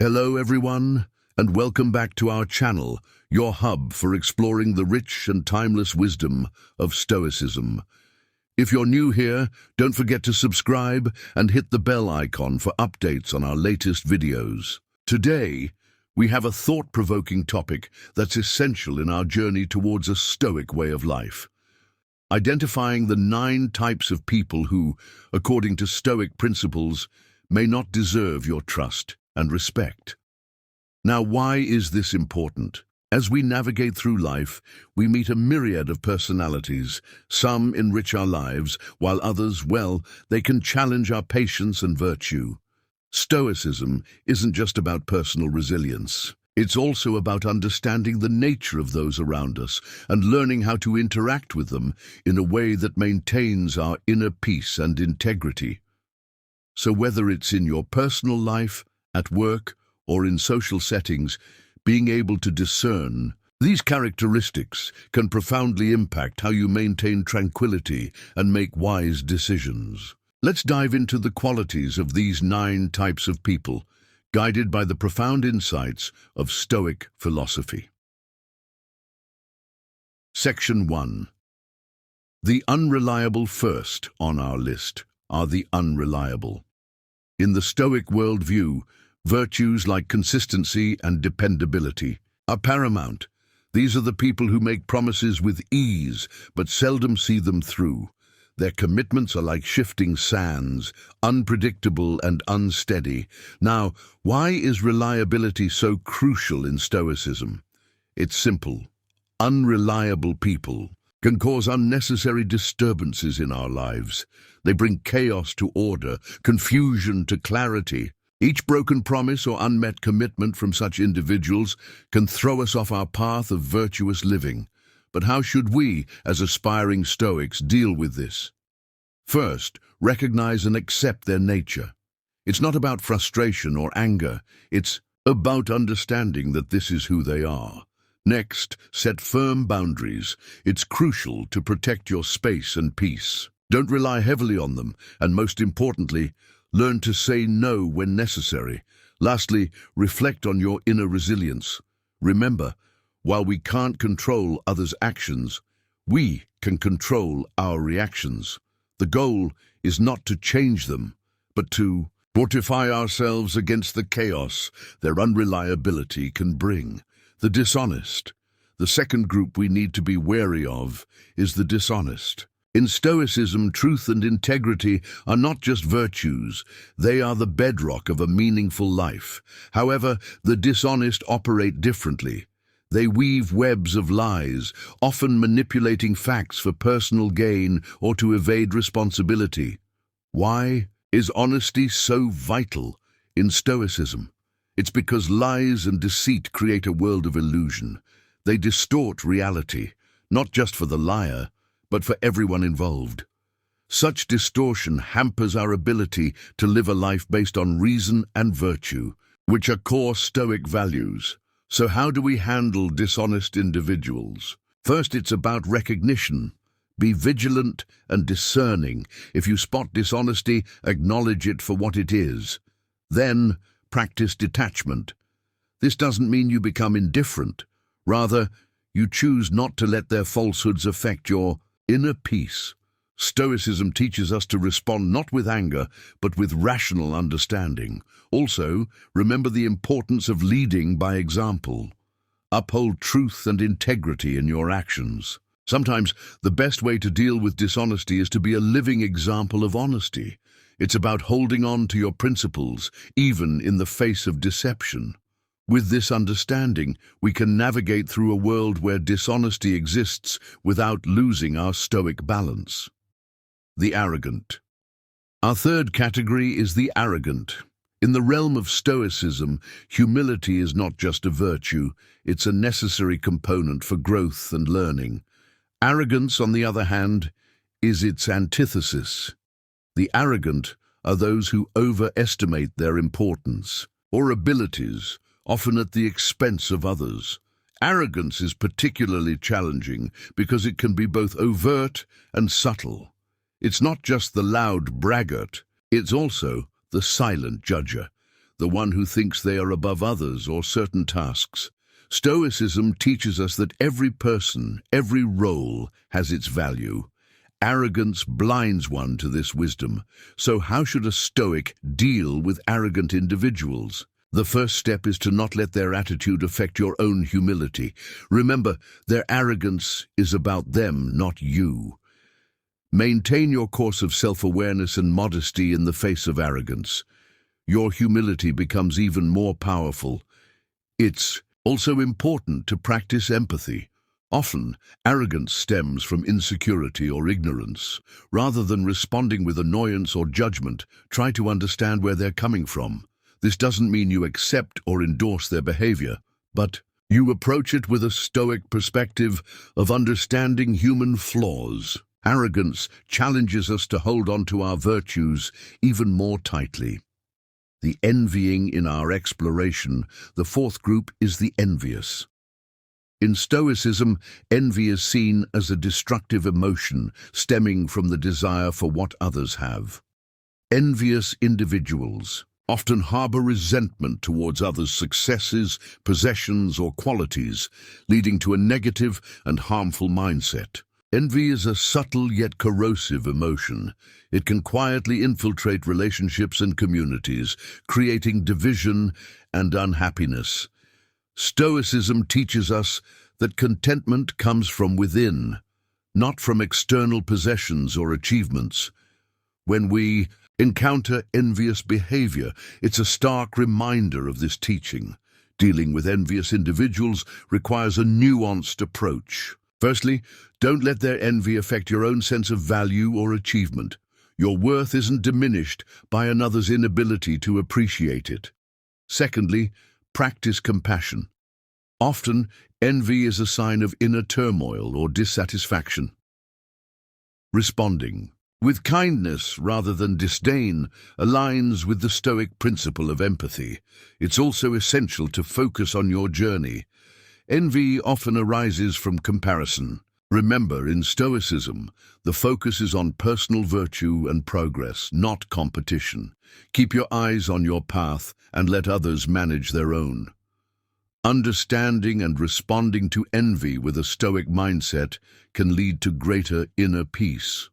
Hello everyone, and welcome back to our channel, your hub for exploring the rich and timeless wisdom of Stoicism. If you're new here, don't forget to subscribe and hit the bell icon for updates on our latest videos. Today, we have a thought-provoking topic that's essential in our journey towards a Stoic way of life. Identifying the 9 types of people who, according to Stoic principles, may not deserve your trust and respect. Now, why is this important? As we navigate through life, we meet a myriad of personalities. Some enrich our lives, while others, well, they can challenge our patience and virtue. Stoicism isn't just about personal resilience. It's also about understanding the nature of those around us and learning how to interact with them in a way that maintains our inner peace and integrity. So whether it's in your personal life, at work, or in social settings, being able to discern these characteristics can profoundly impact how you maintain tranquility and make wise decisions. Let's dive into the qualities of these 9 types of people, guided by the profound insights of Stoic philosophy. Section 1. The unreliable. First on our list are the unreliable. In the Stoic worldview, virtues like consistency and dependability are paramount. These are the people who make promises with ease, but seldom see them through. Their commitments are like shifting sands, unpredictable and unsteady. Now, why is reliability so crucial in Stoicism? It's simple. Unreliable people can cause unnecessary disturbances in our lives. They bring chaos to order, confusion to clarity. Each broken promise or unmet commitment from such individuals can throw us off our path of virtuous living. But how should we, as aspiring Stoics, deal with this? First, recognize and accept their nature. It's not about frustration or anger. It's about understanding that this is who they are. Next, set firm boundaries. It's crucial to protect your space and peace. Don't rely heavily on them, and most importantly, learn to say no when necessary. Lastly, reflect on your inner resilience. Remember, while we can't control others' actions, we can control our reactions. The goal is not to change them, but to fortify ourselves against the chaos their unreliability can bring. The dishonest. The second group we need to be wary of is the dishonest. In Stoicism, truth and integrity are not just virtues, they are the bedrock of a meaningful life. However, the dishonest operate differently. They weave webs of lies, often manipulating facts for personal gain or to evade responsibility. Why is honesty so vital in Stoicism? It's because lies and deceit create a world of illusion. They distort reality, not just for the liar, but for everyone involved. Such distortion hampers our ability to live a life based on reason and virtue, which are core Stoic values. So how do we handle dishonest individuals? First, it's about recognition. Be vigilant and discerning. If you spot dishonesty, acknowledge it for what it is. Then, practice detachment. This doesn't mean you become indifferent. Rather, you choose not to let their falsehoods affect your inner peace. Stoicism teaches us to respond not with anger, but with rational understanding. Also, remember the importance of leading by example. Uphold truth and integrity in your actions. Sometimes the best way to deal with dishonesty is to be a living example of honesty. It's about holding on to your principles, even in the face of deception. With this understanding, we can navigate through a world where dishonesty exists without losing our Stoic balance. The arrogant. Our third category is the arrogant. In the realm of Stoicism, humility is not just a virtue, it's a necessary component for growth and learning. Arrogance, on the other hand, is its antithesis. The arrogant are those who overestimate their importance or abilities, often at the expense of others. Arrogance is particularly challenging because it can be both overt and subtle. It's not just the loud braggart, it's also the silent judger, the one who thinks they are above others or certain tasks. Stoicism teaches us that every person, every role has its value. Arrogance blinds one to this wisdom. So how should a Stoic deal with arrogant individuals? The first step is to not let their attitude affect your own humility. Remember, their arrogance is about them, not you. Maintain your course of self-awareness and modesty in the face of arrogance. Your humility becomes even more powerful. It's also important to practice empathy. Often, arrogance stems from insecurity or ignorance. Rather than responding with annoyance or judgment, try to understand where they're coming from. This doesn't mean you accept or endorse their behavior, but you approach it with a Stoic perspective of understanding human flaws. Arrogance challenges us to hold on to our virtues even more tightly. The envying in our exploration. The fourth group is the envious. In Stoicism, envy is seen as a destructive emotion stemming from the desire for what others have. Envious individuals often harbor resentment towards others' successes, possessions, or qualities, leading to a negative and harmful mindset. Envy is a subtle yet corrosive emotion. It can quietly infiltrate relationships and communities, creating division and unhappiness. Stoicism teaches us that contentment comes from within, not from external possessions or achievements. When we encounter envious behavior, it's a stark reminder of this teaching. Dealing with envious individuals requires a nuanced approach. Firstly, don't let their envy affect your own sense of value or achievement. Your worth isn't diminished by another's inability to appreciate it. Secondly, practice compassion. Often, envy is a sign of inner turmoil or dissatisfaction. Responding with kindness rather than disdain aligns with the Stoic principle of empathy. It's also essential to focus on your journey. Envy often arises from comparison. Remember, in Stoicism, the focus is on personal virtue and progress, not competition. Keep your eyes on your path and let others manage their own. Understanding and responding to envy with a Stoic mindset can lead to greater inner peace.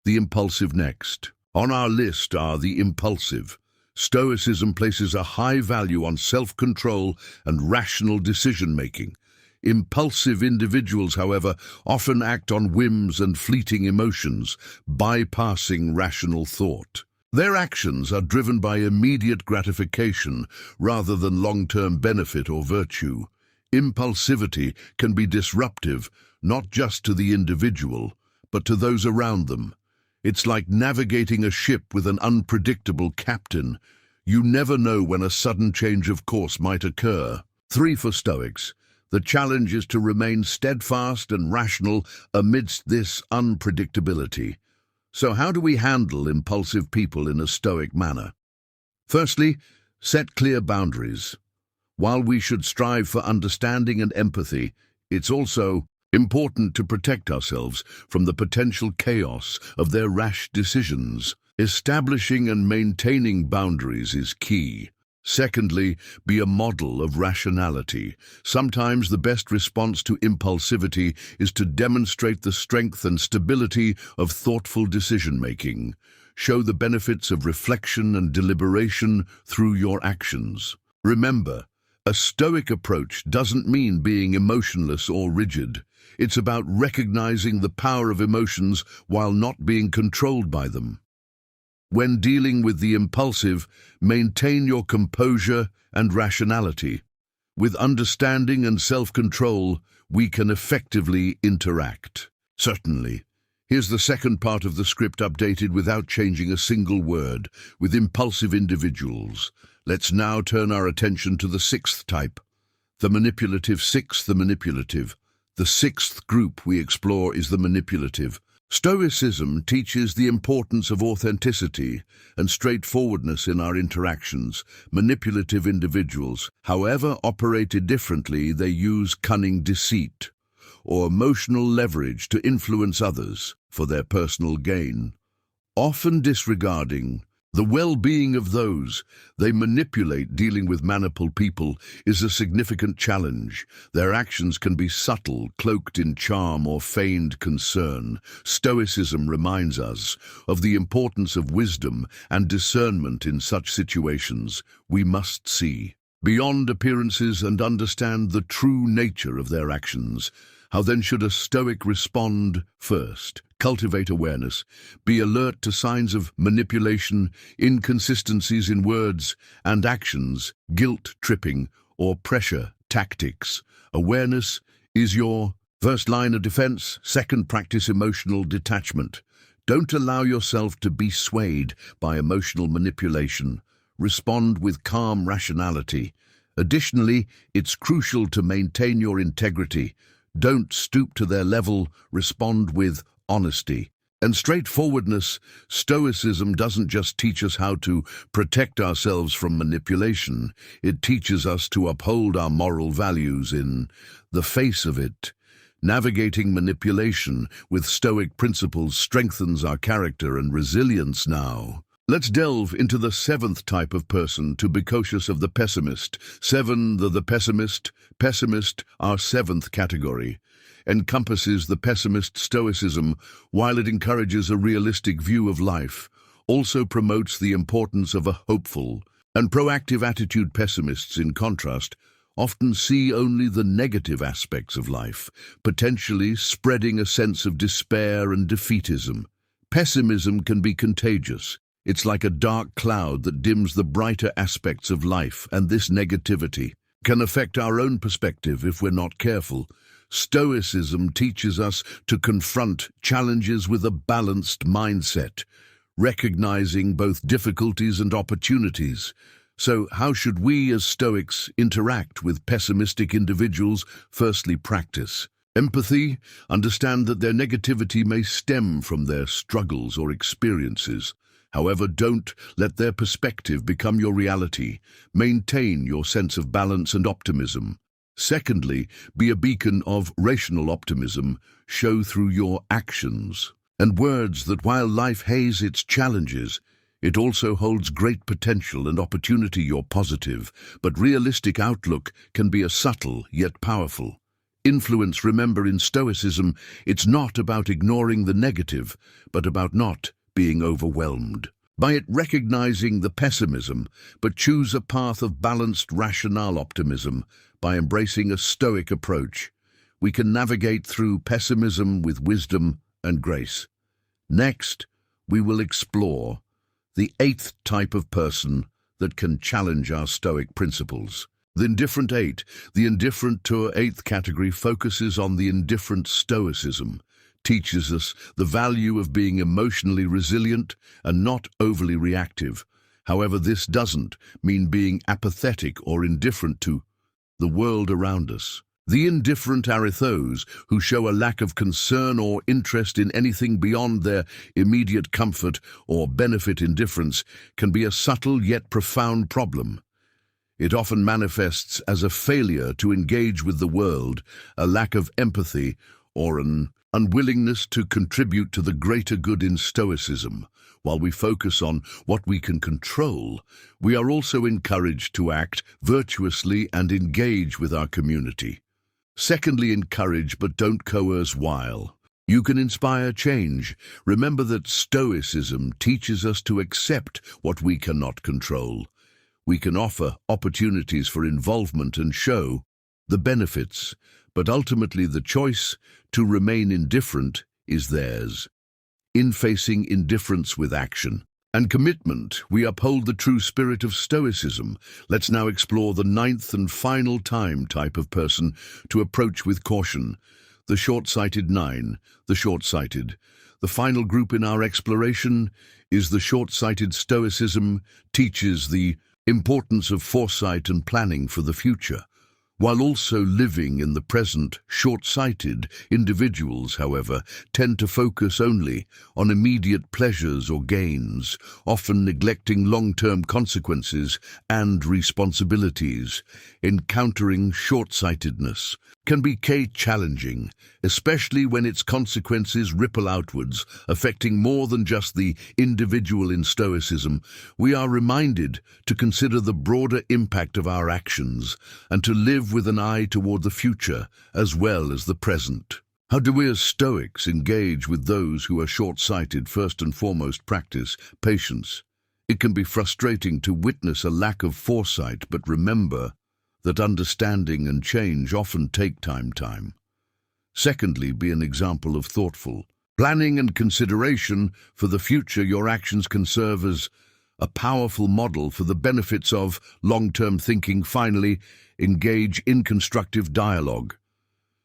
The impulsive next. On our list are the impulsive. Stoicism places a high value on self-control and rational decision-making. Impulsive individuals, however, often act on whims and fleeting emotions, bypassing rational thought. Their actions are driven by immediate gratification rather than long-term benefit or virtue. Impulsivity can be disruptive, not just to the individual, but to those around them. It's like navigating a ship with an unpredictable captain. You never know when a sudden change of course might occur. 3 for Stoics. The challenge is to remain steadfast and rational amidst this unpredictability. So how do we handle impulsive people in a Stoic manner? Firstly, set clear boundaries. While we should strive for understanding and empathy, it's also important to protect ourselves from the potential chaos of their rash decisions. Establishing and maintaining boundaries is key. Secondly, be a model of rationality. Sometimes the best response to impulsivity is to demonstrate the strength and stability of thoughtful decision-making. Show the benefits of reflection and deliberation through your actions. Remember, a Stoic approach doesn't mean being emotionless or rigid. It's about recognizing the power of emotions while not being controlled by them. When dealing with the impulsive, maintain your composure and rationality. With understanding and self-control, we can effectively interact. Certainly. Here's the second part of the script updated without changing a single word. With impulsive individuals, let's now turn our attention to the 6th type, the manipulative. The manipulative. The 6th group we explore is the manipulative. Stoicism teaches the importance of authenticity and straightforwardness in our interactions. Manipulative individuals, however, operated differently. They use cunning deceit or emotional leverage to influence others for their personal gain, often disregarding The well-being of those they manipulate. Dealing with manipulative people is a significant challenge. Their actions can be subtle, cloaked in charm or feigned concern. Stoicism reminds us of the importance of wisdom and discernment in such situations. We must see beyond appearances and understand the true nature of their actions. How then should a Stoic respond? First, cultivate awareness. Be alert to signs of manipulation, inconsistencies in words and actions, guilt-tripping, or pressure tactics. Awareness is your first line of defense. Second, practice emotional detachment. Don't allow yourself to be swayed by emotional manipulation. Respond with calm rationality. Additionally, it's crucial to maintain your integrity. Don't stoop to their level. Respond with honesty and straightforwardness. Stoicism doesn't just teach us how to protect ourselves from manipulation. It teaches us to uphold our moral values in the face of it. Navigating manipulation with Stoic principles strengthens our character and resilience. Now, let's delve into the seventh type of person, to be cautious of the pessimist. The pessimist. Our seventh category encompasses the pessimist. Stoicism, while it encourages a realistic view of life, also promotes the importance of a hopeful and proactive attitude. Pessimists, in contrast, often see only the negative aspects of life, potentially spreading a sense of despair and defeatism. Pessimism can be contagious. It's like a dark cloud that dims the brighter aspects of life, and this negativity can affect our own perspective if we're not careful. Stoicism teaches us to confront challenges with a balanced mindset, recognizing both difficulties and opportunities. So, how should we as Stoics interact with pessimistic individuals? Firstly, practice empathy. Understand that their negativity may stem from their struggles or experiences. However, don't let their perspective become your reality. Maintain your sense of balance and optimism. Secondly, be a beacon of rational optimism. Show through your actions and words that while life has its challenges, it also holds great potential and opportunity. Your positive but realistic outlook can be a subtle yet powerful influence. Remember, in Stoicism, it's not about ignoring the negative, but about not being overwhelmed by it. Recognizing the pessimism, but choose a path of balanced, rational optimism. By embracing a Stoic approach, we can navigate through pessimism with wisdom and grace. Next, we will explore the eighth type of person that can challenge our Stoic principles. The indifferent eight. The indifferent to eighth category focuses on the indifferent. Stoicism teaches us the value of being emotionally resilient and not overly reactive. However, this doesn't mean being apathetic or indifferent to the world around us. The indifferent are those who show a lack of concern or interest in anything beyond their immediate comfort or benefit. Indifference can be a subtle yet profound problem. It often manifests as a failure to engage with the world, a lack of empathy, or an unwillingness to contribute to the greater good. In Stoicism, while we focus on what we can control, we are also encouraged to act virtuously and engage with our community. Secondly, encourage but don't coerce. While you can inspire change, remember that Stoicism teaches us to accept what we cannot control. We can offer opportunities for involvement and show the benefits, but ultimately the choice to remain indifferent is theirs. In facing indifference with action and commitment, we uphold the true spirit of Stoicism. Let's now explore the ninth and final type of person to approach with caution. The short-sighted. The short-sighted. The final group in our exploration is the short-sighted. Stoicism teaches the importance of foresight and planning for the future. While also living in the present, short-sighted individuals, however, tend to focus only on immediate pleasures or gains, often neglecting long-term consequences and responsibilities. Encountering short-sightedness can be challenging, especially when its consequences ripple outwards, affecting more than just the individual. In Stoicism, we are reminded to consider the broader impact of our actions and to live with an eye toward the future as well as the present. How do we as Stoics engage with those who are short-sighted? First and foremost, practice patience. It can be frustrating to witness a lack of foresight, but remember that understanding and change often take time. Secondly, be an example of thoughtful planning and consideration for the future. Your actions can serve as a powerful model for the benefits of long-term thinking. Finally, engage in constructive dialogue.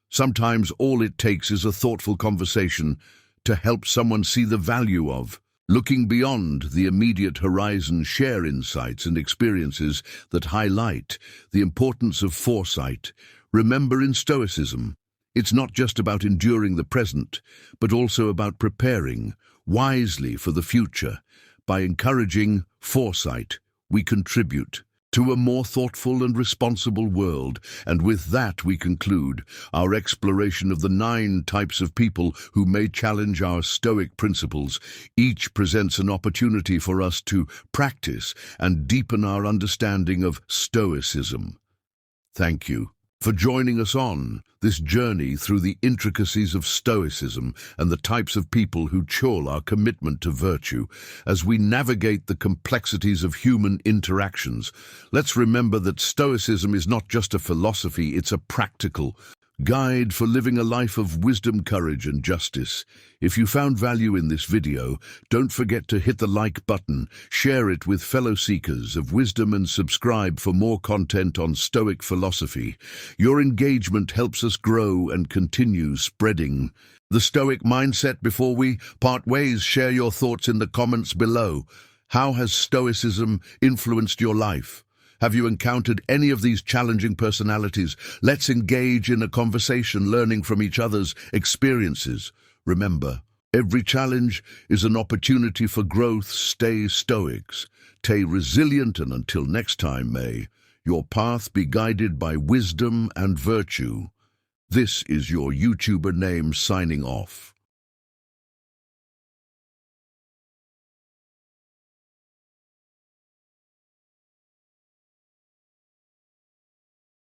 Sometimes all it takes is a thoughtful conversation to help someone see the value of looking beyond the immediate horizon. Share insights and experiences that highlight the importance of foresight. Remember, in Stoicism, it's not just about enduring the present, but also about preparing wisely for the future. By encouraging foresight, we contribute to a more thoughtful and responsible world. And with that, we conclude our exploration of the 9 types of people who may challenge our Stoic principles. Each presents an opportunity for us to practice and deepen our understanding of Stoicism. Thank you for joining us on this journey through the intricacies of Stoicism and the types of people who share our commitment to virtue. As we navigate the complexities of human interactions, let's remember that Stoicism is not just a philosophy, it's a practical guide for living a life of wisdom, courage, and justice. If you found value in this video, don't forget to hit the like button, share it with fellow seekers of wisdom, and subscribe for more content on Stoic philosophy. Your engagement helps us grow and continue spreading the Stoic mindset. Before we part ways, share your thoughts in the comments below. How has Stoicism influenced your life? Have you encountered any of these challenging personalities? Let's engage in a conversation, learning from each other's experiences. Remember, every challenge is an opportunity for growth. Stay Stoics, stay resilient, and until next time, may your path be guided by wisdom and virtue. This is your YouTuber name signing off.